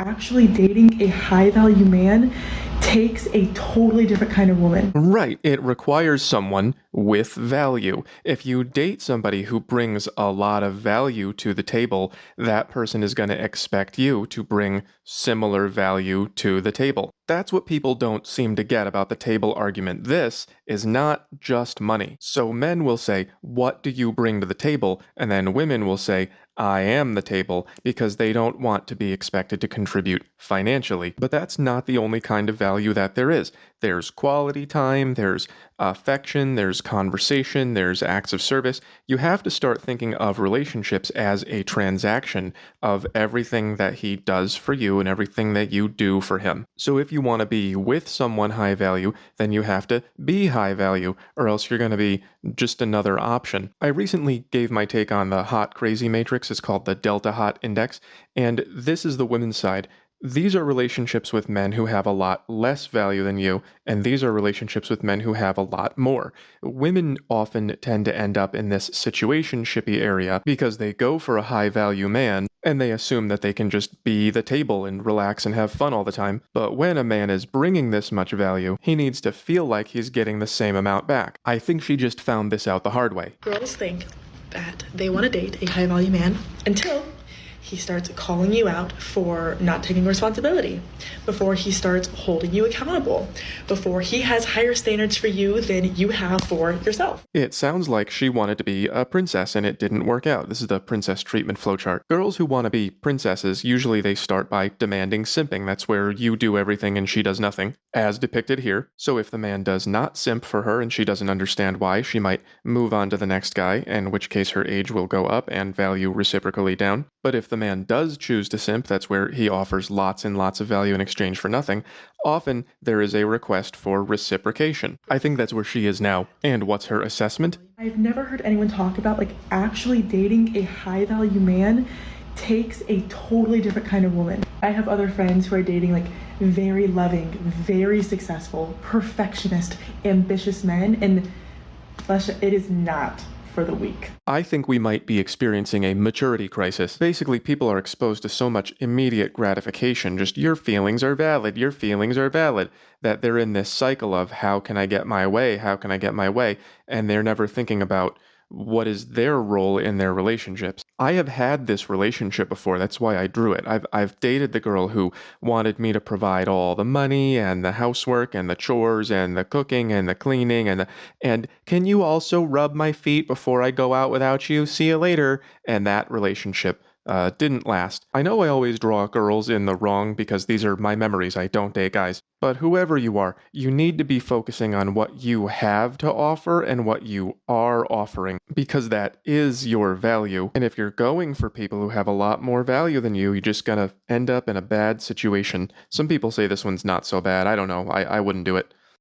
actually dating a high value man takes a totally different kind of woman. Right, it requires someone with value. If you date somebody who brings a lot of value to the table, that person is going to expect you to bring similar value to the table. That's what people don't seem to get about the table argument. This is not just money. So men will say, "What do you bring to the table?" And then women will say, "I am the table," because they don't want to be expected to contribute financially. But that's not the only kind of value that there is. There's quality time, there's affection, there's conversation, there's acts of service. You have to start thinking of relationships as a transaction of everything that he does for you and everything that you do for him. So if you want to be with someone high value, then you have to be high value, or else you're going to be just another option. I recently gave my take on the hot crazy matrix. It's called the Delta Hot Index, and this is the women's side. These are relationships with men who have a lot less value than you, and these are relationships with men who have a lot more. Women often tend to end up in this situationshipy area because they go for a high value man and they assume that they can just be the table and relax and have fun all the time. But when a man is bringing this much value, he needs to feel like he's getting the same amount back. I think she just found this out the hard way. Girls think that they want to date a high value man until he starts calling you out for not taking responsibility, before he starts holding you accountable, before he has higher standards for you than you have for yourself. It sounds like she wanted to be a princess and it didn't work out. This is the princess treatment flowchart. Girls who want to be princesses, usually they start by demanding simping. That's where you do everything and she does nothing, as depicted here. So if the man does not simp for her and she doesn't understand why, she might move on to the next guy, in which case her age will go up and value reciprocally down. But if the man does choose to simp, that's where he offers lots and lots of value in exchange for nothing. Often there is a request for reciprocation. I think that's where she is now. And what's her assessment? I've never heard anyone talk about actually dating a high value man takes a totally different kind of woman. I have other friends who are dating very loving, very successful, perfectionist, ambitious men, and it is not for the weak. I think we might be experiencing a maturity crisis. Basically, people are exposed to so much immediate gratification, just your feelings are valid, that they're in this cycle of how can I get my way, and they're never thinking about what is their role in their relationships. I have had this relationship before, that's why I drew it. I've dated the girl who wanted me to provide all the money and the housework and the chores and the cooking and the cleaning and can you also rub my feet before I go out without you? See you later. And that relationship didn't last. I know I always draw girls in the wrong because these are my memories. I don't date guys. But whoever you are, you need to be focusing on what you have to offer and what you are offering, because that is your value. And if you're going for people who have a lot more value than you, you're just gonna end up in a bad situation. Some people say this one's not so bad. I don't know. I wouldn't do it.